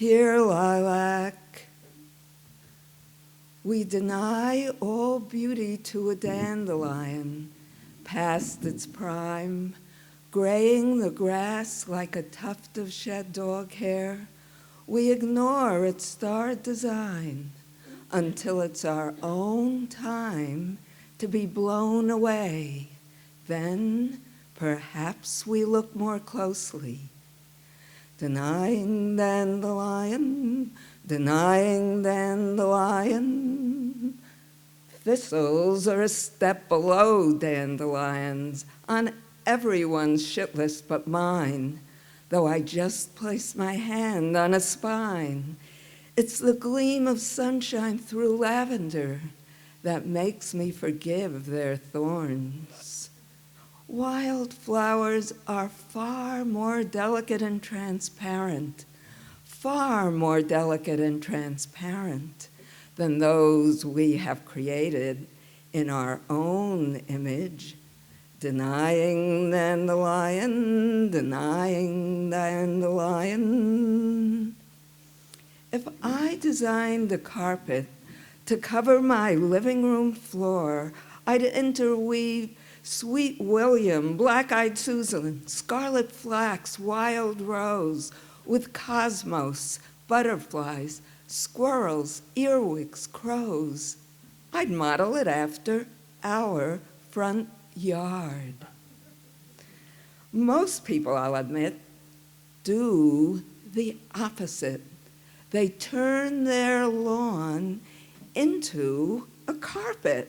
Here, lilac, we deny all beauty to a dandelion, past its prime, graying the grass like a tuft of shed dog hair. We ignore its starred design until it's our own time to be blown away. Then perhaps we look more closely. Denying dandelion, denying dandelion. Thistles are a step below dandelions on everyone's shit list but mine, though I just placed my hand on a spine. It's the gleam of sunshine through lavender that makes me forgive their thorns. Wildflowers are far more delicate and transparent, far more delicate and transparent than those we have created in our own image. Denying dandelion, denying dandelion. If I designed a carpet to cover my living room floor, I'd interweave Sweet William, Black-Eyed Susan, Scarlet Flax, Wild Rose, with cosmos, butterflies, squirrels, earwigs, crows. I'd model it after our front yard. Most people, I'll admit, do the opposite. They turn their lawn into a carpet.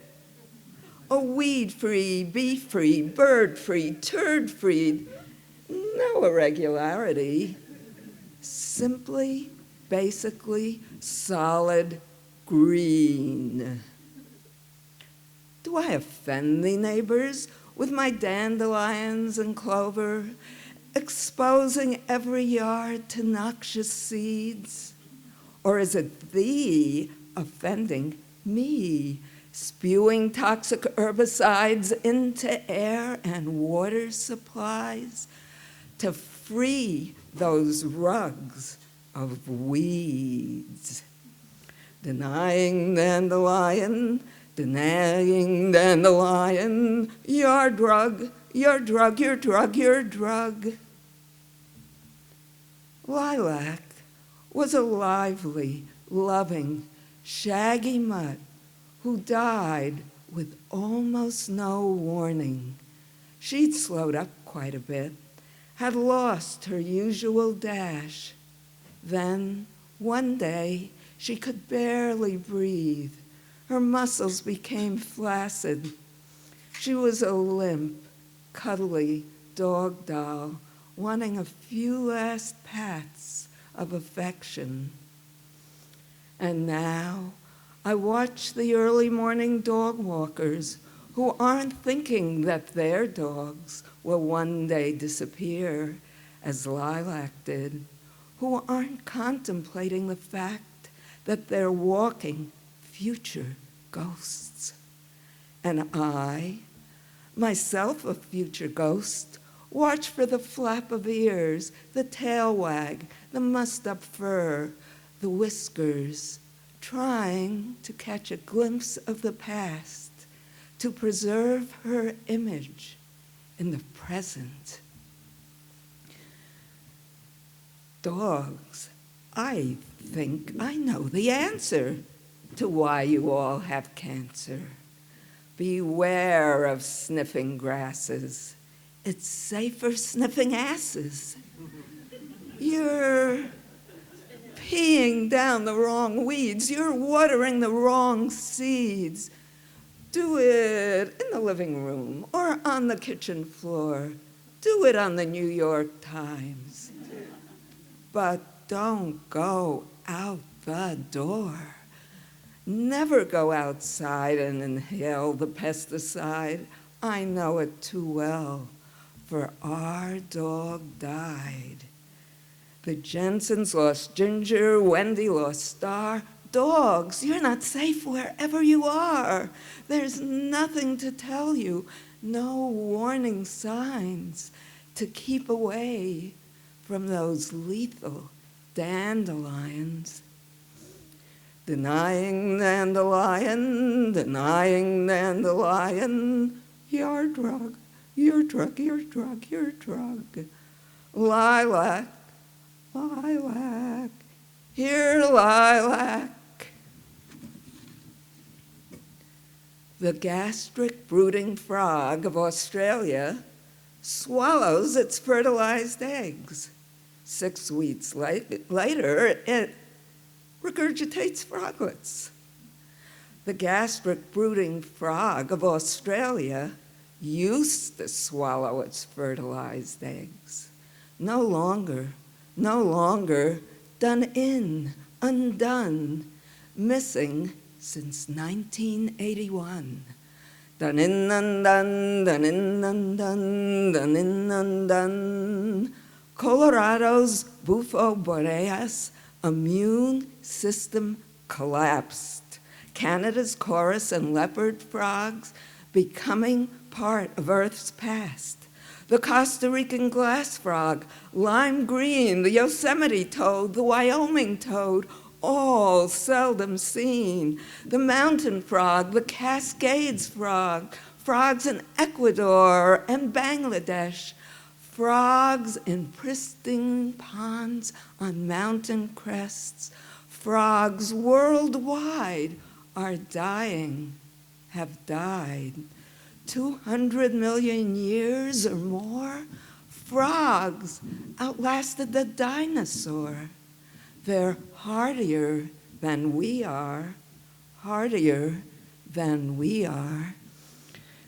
A weed-free, bee-free, bird-free, turd-free, no irregularity. Simply, basically, solid green. Do I offend thee, neighbors, with my dandelions and clover, exposing every yard to noxious seeds? Or is it thee offending me, spewing toxic herbicides into air and water supplies to free those rugs of weeds? Denying dandelion, denying dandelion, your drug, your drug, your drug, your drug. Lilac was a lively, loving, shaggy mutt who died with almost no warning. She'd slowed up quite a bit, had lost her usual dash. Then, one day, she could barely breathe. Her muscles became flaccid. She was a limp, cuddly dog doll, wanting a few last pats of affection. And now, I watch the early morning dog walkers who aren't thinking that their dogs will one day disappear, as Lilac did, who aren't contemplating the fact that they're walking future ghosts. And I, myself a future ghost, watch for the flap of ears, the tail wag, the mussed-up fur, the whiskers, trying to catch a glimpse of the past, to preserve her image in the present. Dogs, I think I know the answer to why you all have cancer. Beware of sniffing grasses. It's safer sniffing asses. You're peeing down the wrong weeds. You're watering the wrong seeds. Do it in the living room or on the kitchen floor. Do it on the New York Times. But don't go out the door. Never go outside and inhale the pesticide. I know it too well, for our dog died. The Jensens lost Ginger, Wendy lost Star. Dogs, you're not safe wherever you are. There's nothing to tell you, no warning signs to keep away from those lethal dandelions. Denying dandelion, denying dandelion, your drug, your drug, your drug, your drug. Lilac, lilac, here lilac. The gastric brooding frog of Australia swallows its fertilized eggs. 6 weeks later, it regurgitates froglets. The gastric brooding frog of Australia used to swallow its fertilized eggs. No longer, done in, undone, missing since 1981. Done in, undone, done in, undone, done in, undone. Colorado's Bufo boreas immune system collapsed. Canada's chorus and leopard frogs becoming part of Earth's past. The Costa Rican glass frog, lime green, the Yosemite toad, the Wyoming toad, all seldom seen. The mountain frog, the Cascades frog, frogs in Ecuador and Bangladesh, frogs in pristine ponds on mountain crests, frogs worldwide are dying, have died. 200 million years or more, frogs outlasted the dinosaur. They're hardier than we are, hardier than we are.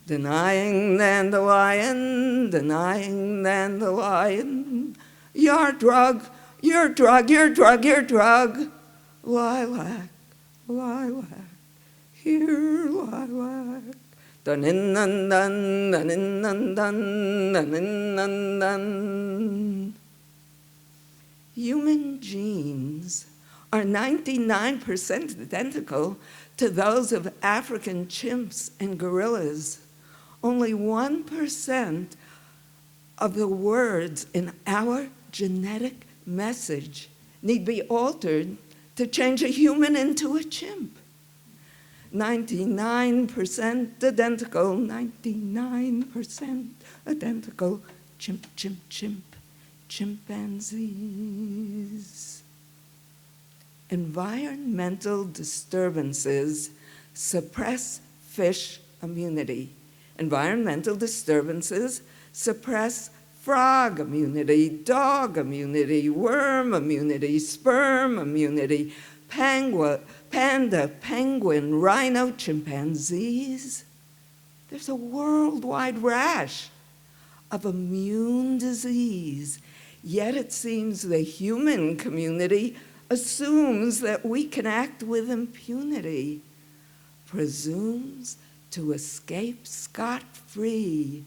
Denying dandelion, denying dandelion, your drug, your drug, your drug, your drug. Lilac, lilac, here lilac. Dun in dun dun, dun in dun dun, dun in dun dun. Human genes are 99% identical to those of African chimps and gorillas. Only 1% of the words in our genetic message need be altered to change a human into a chimp. 99% identical, 99% identical, chimp, chimp, chimp, chimpanzees. Environmental disturbances suppress fish immunity. Environmental disturbances suppress frog immunity, dog immunity, worm immunity, sperm immunity, panda, penguin, rhino, chimpanzees. There's a worldwide rash of immune disease, yet it seems the human community assumes that we can act with impunity, presumes to escape scot-free.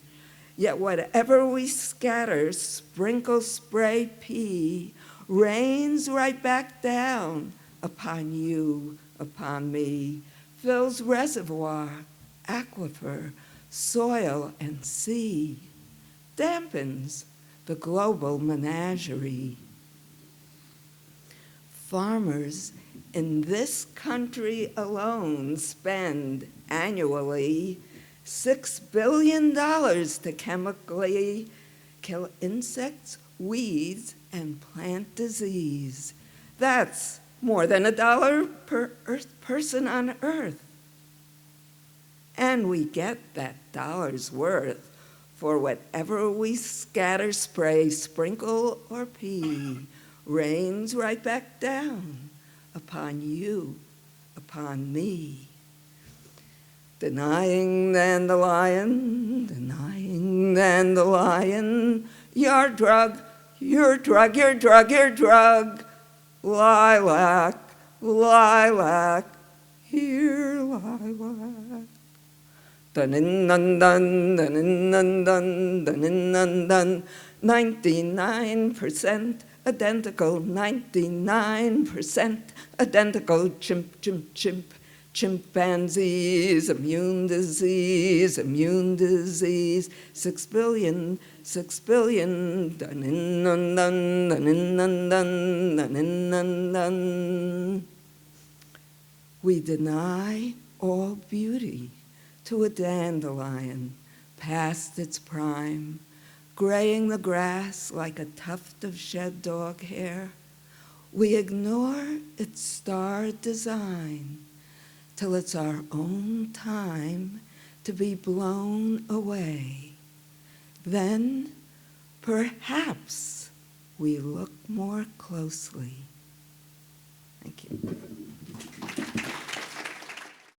Yet whatever we scatter, sprinkle, spray, pee, rains right back down upon you, upon me, fills reservoir, aquifer, soil, and sea, dampens the global menagerie. Farmers in this country alone spend annually $6 billion to chemically kill insects, weeds, and plant disease. That's more than $1 per person on Earth. And we get that dollar's worth for whatever we scatter, spray, sprinkle, or pee, rains right back down upon you, upon me. Denying dandelion, denying dandelion, your drug, your drug, your drug, your drug. Lilac, lilac, here lilac. Dun in dun dun, dun in dun dun, dun in dun dun. 99% identical, 99% identical, chimp, chimp, chimp, Chimpanzees, immune disease, 6 billion, 6 billion, dun, dun, dun, dun, dun, dun, dun, dun, dun. We deny all beauty to a dandelion past its prime, graying the grass like a tuft of shed dog hair. We ignore its starred design till it's our own time to be blown away. Then, perhaps, we look more closely. Thank you.